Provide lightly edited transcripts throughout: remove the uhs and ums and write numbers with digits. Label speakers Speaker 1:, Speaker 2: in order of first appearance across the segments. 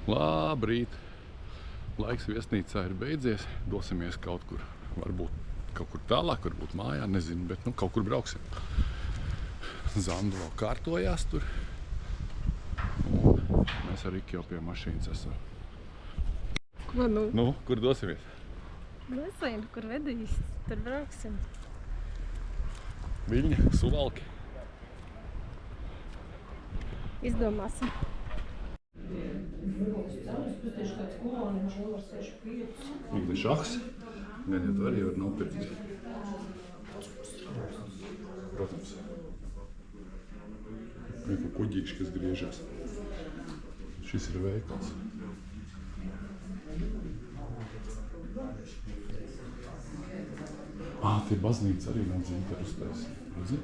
Speaker 1: Labrīt! Laiks viesnīcā ir beidzies. Dosimies kaut kur, varbūt kaut kur tālāk, varbūt mājā, nezinu, bet nu kaut kur brauksim. Zandu vēl kārtojās tur. Un mēs ar Riki jau pie mašīnas esam.
Speaker 2: Ko nu?
Speaker 1: Nu, kur dosimies?
Speaker 2: Nezinu, kur vedīs. Tur brauksim.
Speaker 1: Viļņa, Suvalki.
Speaker 2: Izdomāsim.
Speaker 1: Ir šahs. Gan jau tu arī var nopirkt. Protams. Ir kuģīši, kas griežas. Šis ir veikals. Tie baznīca arī nav Zinteru uztaisīja. Redzi?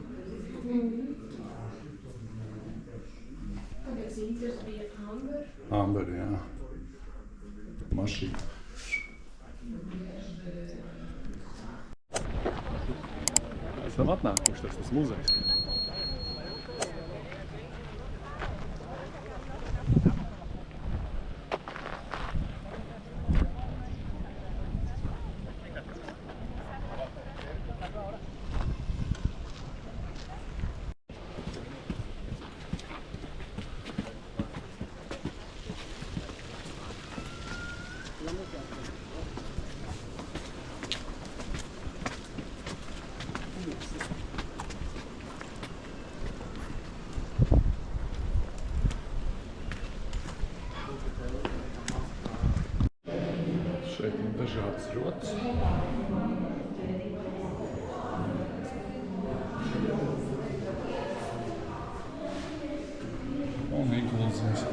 Speaker 2: Zinters bija Amber.
Speaker 1: Amber, jā. Mašīna. Esam atnākuši, tas muzejs. Šeit ir dažādas rotas. Un ieguldzījums.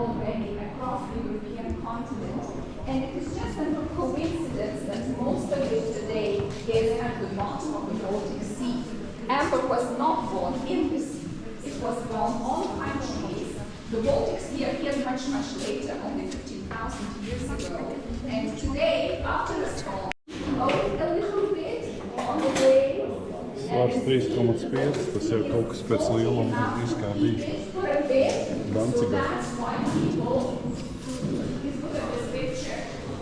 Speaker 3: Already across the European continent, and it is just a coincidence that most of it today is at the bottom of the Baltic Sea. Amber was not born in the sea. It was born on pine trees. The Baltic Sea appeared much later, only 15,000 years ago. And today, after the storm, a little bit on the way.
Speaker 1: Svārs 3,5, tas jau kaut kas pēc lieluma kā bija. Dancigā.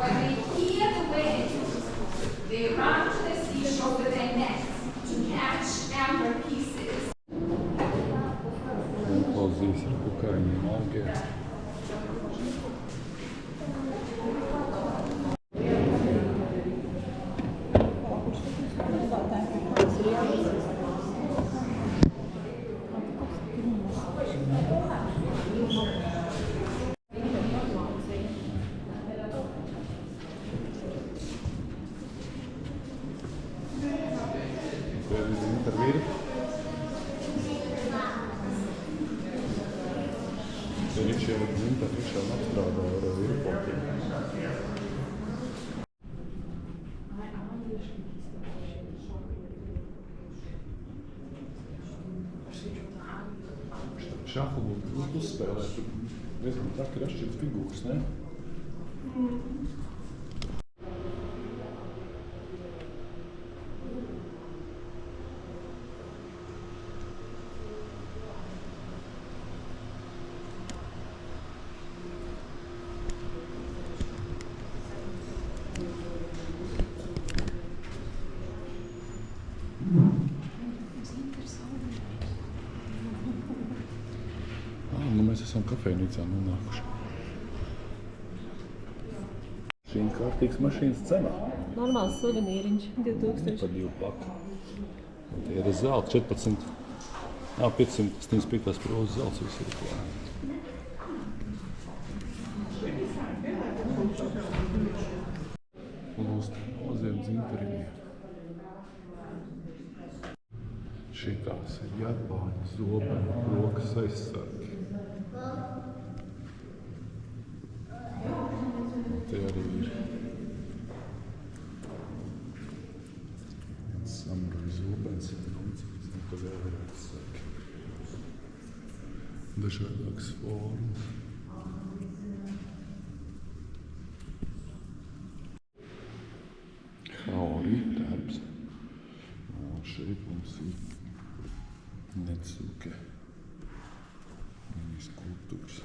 Speaker 3: When they hear the wind, they run to the seashore with their nets to catch amber pieces.
Speaker 1: Klausīs ar kukaiņiem augiem. Zinter vīri. Viņš jau ir Zinter, viņš jau apstrādā ar virpotiem. Šahu būtu uzspēlēt, tur diezgan traki ir atšķirts figūras, ne? Nu mēs esam kafejnīcā nonākuši. Šī ir kārtīgs mašīnas cenā.
Speaker 2: Normāls suvenīriņš. 2000.
Speaker 1: Pa 2 paka. Tie ir zelta 14. 575 prozes zelts visi ir klāt. Lūst noziem Zinteriņiem. Šitās ir Japāņu zobenu rokas aizsargi. Te arī ir viens samurai zobens, te vēl ir aizsargi. Dažādākas formas. Haori darbs. Šeit mums ir Netsuke mini skulptūras.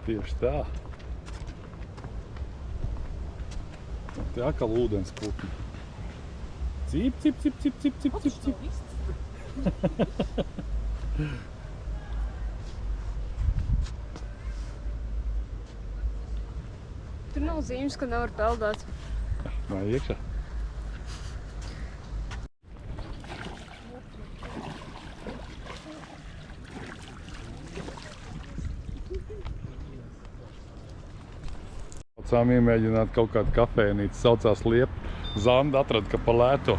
Speaker 1: Tieši tā. Te atkal ūdens putni. Cip, cip, cip, cip, cip, cip, cip, cip.
Speaker 2: Tur nav zīmes, ka nevar peldēt.
Speaker 1: Vai iekšā? Sām iemēģināt kaut kādu kafēnīti, saucās Liepa. Zanda atrada, ka pa lēto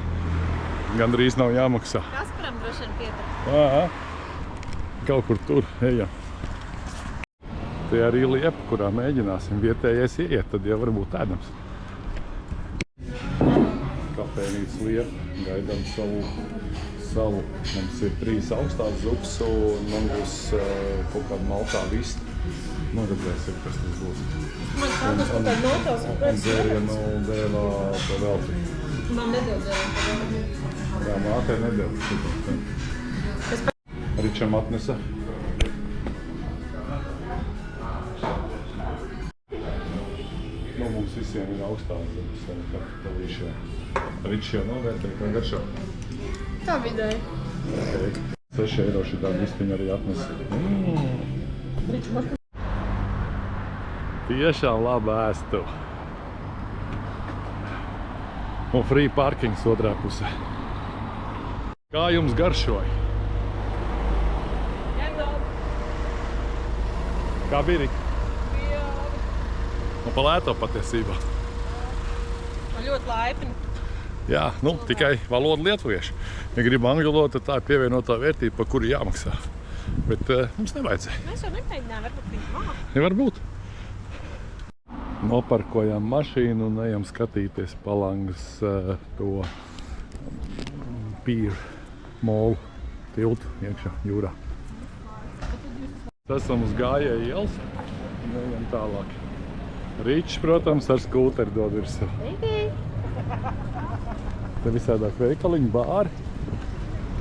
Speaker 1: gandrīz nav jāmaksā.
Speaker 2: Kasparam droši vien pieder.
Speaker 1: Aha. Kaut kur tur ejam. Te arī Liepa, kurā mēģināsim vietējais ieiet, tad jau varbūt ēdams. Kafēnītis Liepa, gaidām savu. Mums ir 3 augstās zupas un man būs kaut kāda maltā vista. Nu, redzēsim, kas tas būs.
Speaker 2: Man kādas kaut kāda notos un pēc
Speaker 1: dzērienu dēvā pa velti.
Speaker 2: Man nedod dzērienu pa velti.
Speaker 1: Jā, mātei nedēļ. Ričam atnesa. Nu, mums visiem ir augstās zupas ar kapitalīšiem. Ričs jau novērtēja, kā garšo.
Speaker 2: Tā vidēji.
Speaker 1: Okay. 6 eiro šitā vistiņa arī atnesa. Tiešām laba ēstuva. Un free parkings otrā pusē. Kā jums garšoja? Kā bija, Rika? Nu, pa lēto patiesībā.
Speaker 2: Ļoti laipni.
Speaker 1: Jā, nu, tikai valoda lietuvieši. Ja grib angļu valodu, tad tā ir pievienotā vērtība, par kuru jāmaksā. Bet mums nevajadzēja.
Speaker 2: Mēs jau nemēģinājām, varbūt viņi māk.
Speaker 1: Ja varbūt. Noparkojām mašīnu un ejam skatīties Palangas to pīru molu tiltu iekšā jūrā. Esam uz gājēju ielas un ejam tālāk. Ričs, protams, ar skūteri dod virsū. Te visādāk veikaliņi, bāri,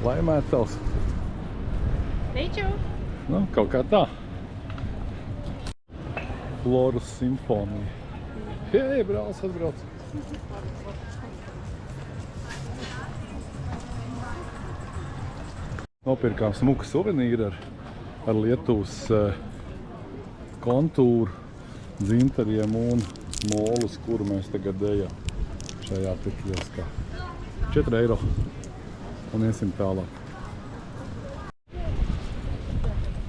Speaker 1: laimētavs.
Speaker 2: Riču!
Speaker 1: Nu, kaut kā tā. Florus simfonija. Hei, brālis atbrauc. Nopirkām smuku suvenīru ar Lietuvas kontūru, dzintariem un molus, kuru mēs tagad ejam šajā pirkļieskā. 4 eiro. Un iesim tālāk.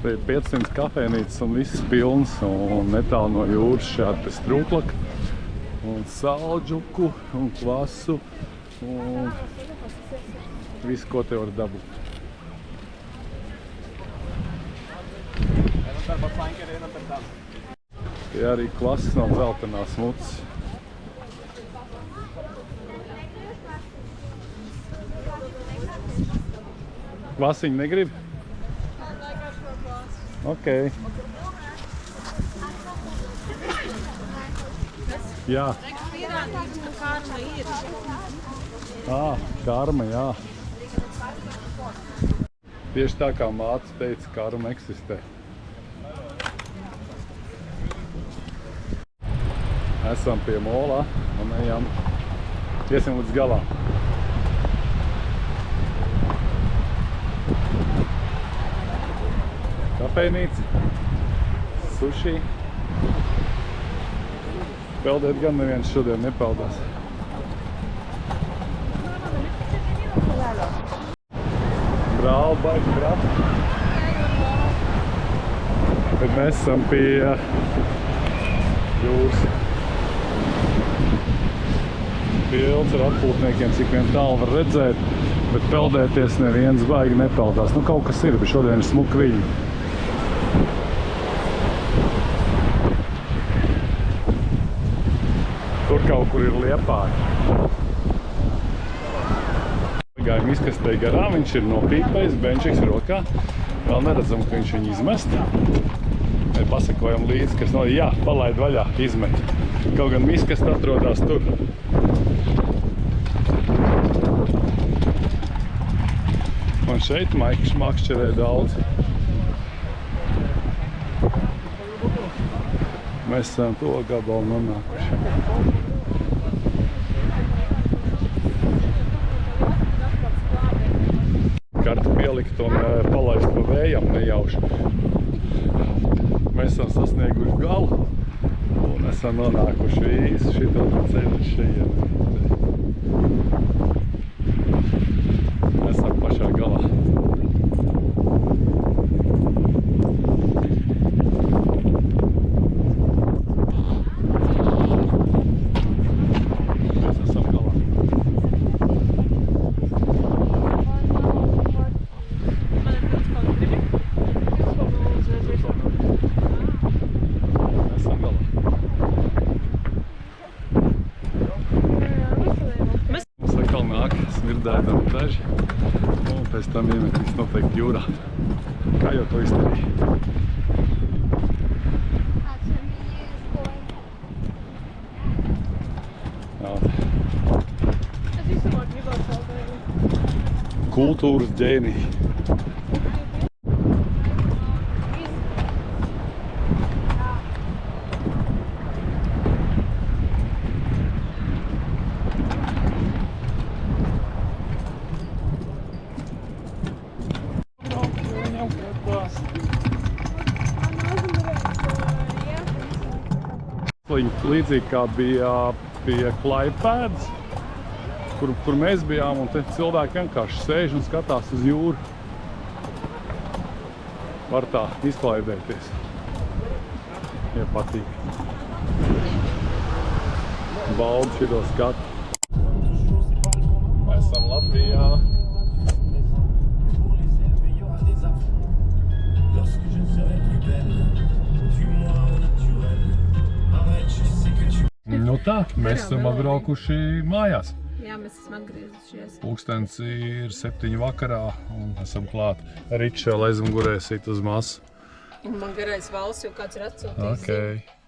Speaker 1: Te ir 500 kafēnītes un viss pilns un netālu no jūras šādi strūklaka un saldžuku un kvasu un visu, ko te var dabūt. Tie arī klases no dzeltenās mutas. Kvasiņu negrib? Ok. Jā.
Speaker 2: Pierādījums, ka karma ir.
Speaker 1: Karma, jā. Tieši tā kā māte teica, karma eksistē. Esam pie molā un iesim līdz galām. Kafejnīca, suši. Peldēt gan neviens šodien nepeldās. Brāl, baigi brāt. Bet mēs esam pie jūras. Pilns ar atpūtniekiem, cik vien tālu var redzēt, bet peldēties neviens baigi nepeldās. Nu, kaut kas ir, bet šodien ir smuka viļņi. Tur kaut kur ir Liepāja. Gājam izkastē garām, viņš ir nopīpējis, benčiks rokā. Vēl neredzam, ka viņš viņu izmest. Mēs pasakojam līdzi, kas no, jā, palaid vaļā, izmet. Kaut gan miskasta atrodas tur. Un šeit Maiks makšķerē daudz. Mēs esam to gabalu nonākuši. Kartu pielikt un palaist pa vējam nejauši. Mēs esam sasnieguši galu un esam nonākuši visu šito ceļu šeit. Esam pašā galā. Smirdēdam daži, un pēc tam iemetīs noteikti jūrā. Kā jau to izdarīja? Kultūras ģēniji. Līdzīgi kā bija pie Klaipēdas, kur mēs bijām, un te cilvēki vienkārši sēž un skatās uz jūru. Var tā izklaidēties, ja patīk. Baudu šito skatu. Esam Latvijā. Nu tā, mēs esam atbraukuši mājās.
Speaker 2: Jā, mēs esam atgriezušies.
Speaker 1: Pulkstens ir 7 vakarā un esam klāt. Ričs vēl aizmugurē sit uz masu.
Speaker 2: Un man garais valsts, jo kāds ir atsūtījis.
Speaker 1: Okay.